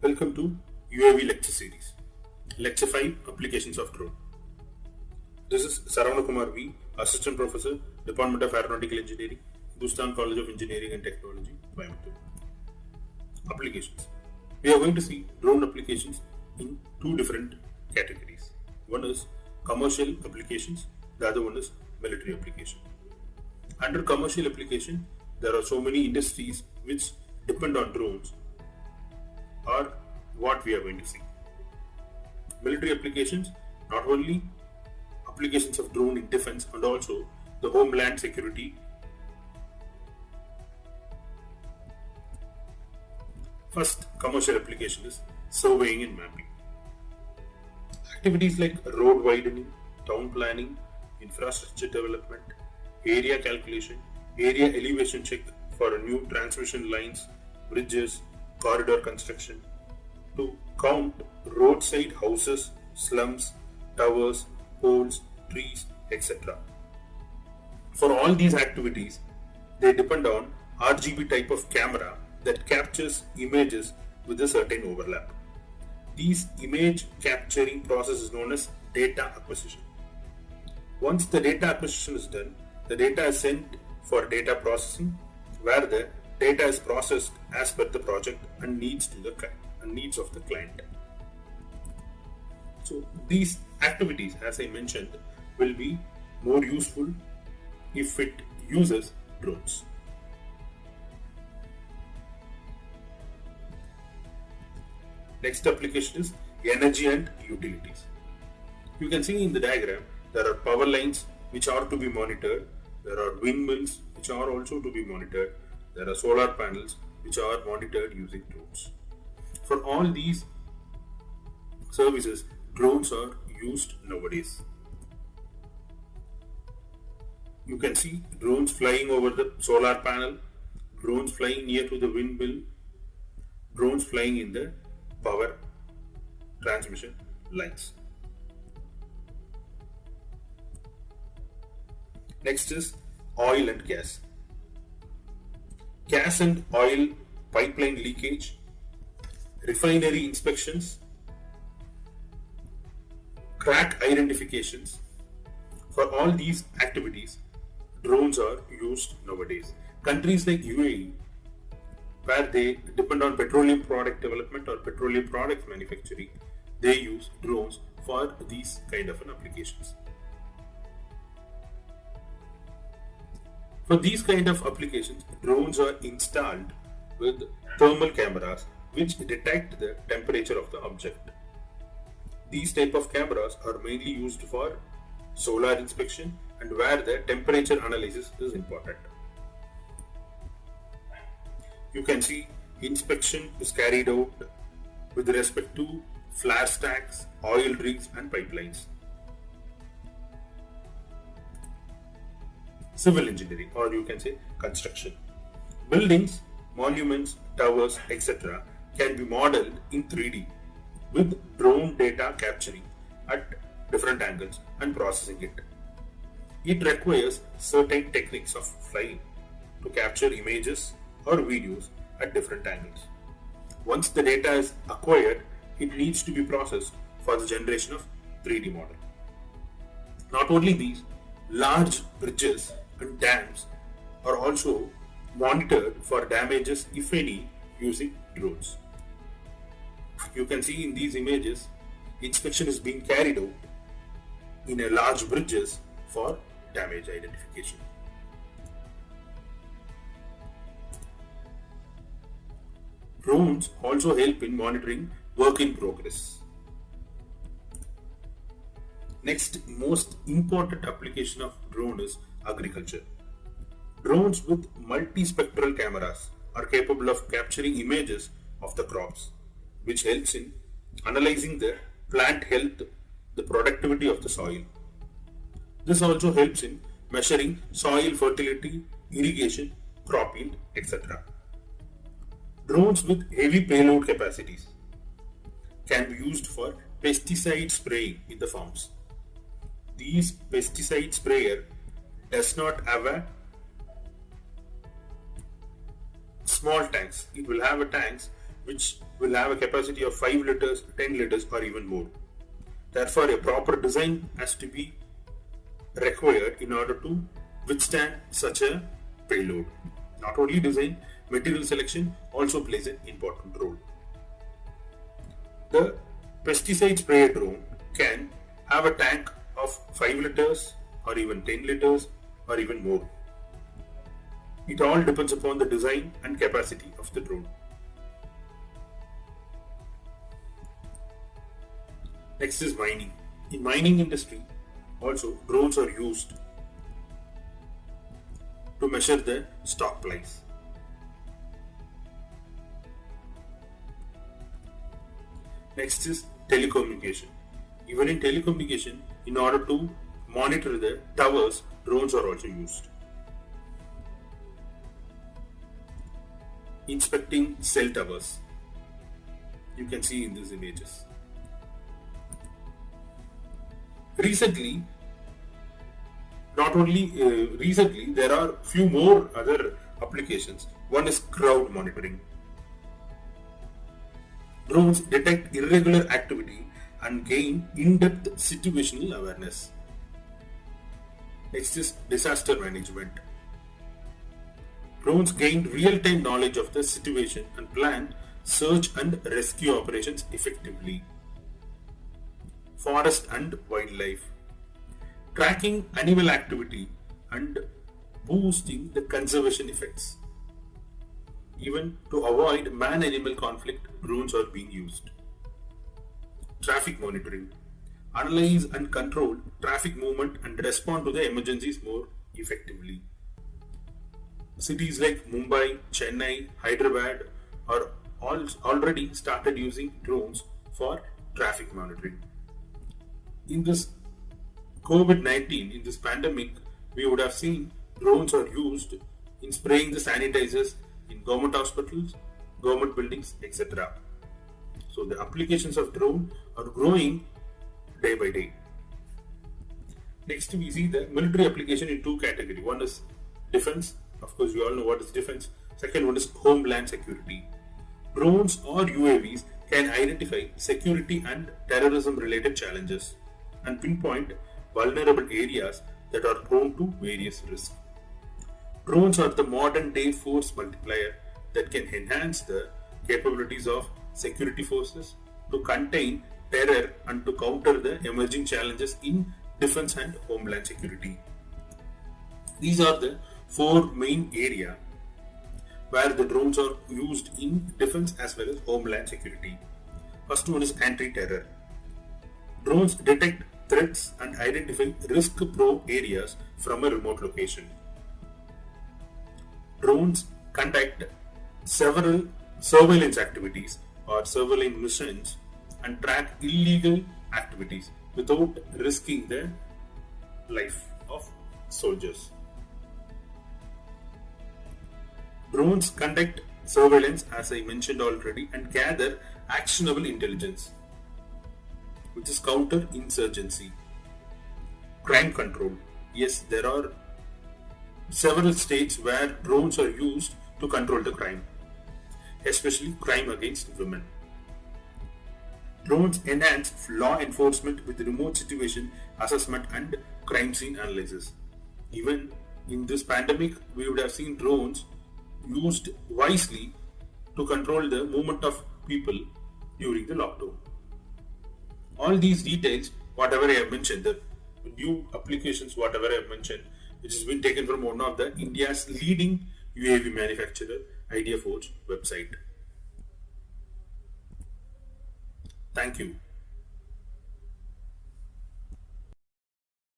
Welcome to UAV lecture series. Lecture 5 Applications of Drone. This is Saravana Kumar V, Assistant Professor, Department of Aeronautical Engineering, Hindustan College of Engineering and Technology, Coimbatore. Applications. We are going to see drone applications in two different categories. One is commercial applications, the other one is military application. Under commercial application, there are so many industries which depend on drones are what we are going to see. Military applications, not only applications of drone in defense and also the homeland security. First commercial application is surveying and mapping. Activities like road widening, town planning, infrastructure development, area calculation, area elevation check for new transmission lines, bridges, corridor construction, to count roadside houses, slums, towers, poles, trees, etc. For all these activities, they depend on RGB type of camera that captures images with a certain overlap. This image capturing process is known as data acquisition. Once the data acquisition is done, the data is sent for data processing, where the data is processed as per the project and needs of the client. So these activities, as I mentioned, will be more useful if it uses drones. Next application is energy and utilities. You can see in the diagram there are power lines which are to be monitored, there are windmills which are also to be monitored, there are solar panels which are monitored using drones. For all these services, drones are used nowadays. You can see drones flying over the solar panel, drones flying near to the windmill, drones flying in the power transmission lines. Next is oil and gas. Gas and oil pipeline leakage, refinery inspections, crack identifications. For all these activities, drones are used nowadays. Countries like UAE, where they depend on petroleum product development or petroleum products manufacturing, they use drones for these kind of applications. For these kind of applications, drones are installed with thermal cameras which detect the temperature of the object. These type of cameras are mainly used for solar inspection and where the temperature analysis is important. You can see inspection is carried out with respect to flare stacks, oil rigs and pipelines. Civil engineering, or you can say construction. Buildings, monuments, towers, etc. can be modeled in 3D with drone data capturing at different angles and processing it. It requires certain techniques of flying to capture images or videos at different angles. Once the data is acquired, it needs to be processed for the generation of 3D model. Not only these, large bridges and dams are also monitored for damages, if any, using drones. You can see in these images, inspection is being carried out in a large bridges for damage identification. Drones also help in monitoring work in progress. Next most important application of drone is agriculture. Drones with multispectral cameras are capable of capturing images of the crops, which helps in analyzing the plant health, the productivity of the soil. This also helps in measuring soil fertility, irrigation, crop yield, etc. Drones with heavy payload capacities can be used for pesticide spraying in the farms. These pesticide sprayer does not have a small tanks. It will have a tanks which will have a capacity of 5 liters, 10 liters, or even more. Therefore, a proper design has to be required in order to withstand such a payload. Not only design, material selection also plays an important role. The pesticide sprayer drone can have a tank of 5 liters or even 10 liters or even more. It all depends upon the design and capacity of the drone. Next is mining. In mining industry, also drones are used to measure the stock price. Next is telecommunication. Even in telecommunication, in order to monitor the towers, drones are also used. Inspecting cell towers. You can see in these images. Recently, there are few more other applications. One is crowd monitoring. Drones detect irregular activity and gain in-depth situational awareness. Next is disaster management. Drones gain real-time knowledge of the situation and plan search and rescue operations effectively. Forest and wildlife. Tracking animal activity and boosting the conservation effects. Even to avoid man-animal conflict, drones are being used. Traffic monitoring. Analyze and control traffic movement and respond to the emergencies more effectively. Cities like Mumbai, Chennai, Hyderabad are already started using drones for traffic monitoring. In this COVID-19, in this pandemic, we would have seen drones are used in spraying the sanitizers in government hospitals, government buildings, etc. So the applications of drone are growing day by day. Next we see the military application in two categories. One is defense. Of course, we all know what is defense. Second one is homeland security. Drones or UAVs can identify security and terrorism related challenges and pinpoint vulnerable areas that are prone to various risks. Drones are the modern day force multiplier that can enhance the capabilities of security forces to contain terror and to counter the emerging challenges in defense and homeland security. These are the four main areas where the drones are used in defense as well as homeland security. First one is anti-terror. Drones detect threats and identify risk-prone areas from a remote location. Drones conduct several surveillance activities or surveillance missions and track illegal activities without risking the life of soldiers. Drones conduct surveillance, as I mentioned already, and gather actionable intelligence, which is counter-insurgency. Crime control. Yes, there are several states where drones are used to control the crime, especially crime against women. Drones enhance law enforcement with remote situation assessment and crime scene analysis. Even in this pandemic, we would have seen drones used wisely to control the movement of people during the lockdown. All these details, whatever I have mentioned, the new applications, whatever I have mentioned, which has been taken from one of the India's leading UAV manufacturer, IdeaForge website. Thank you.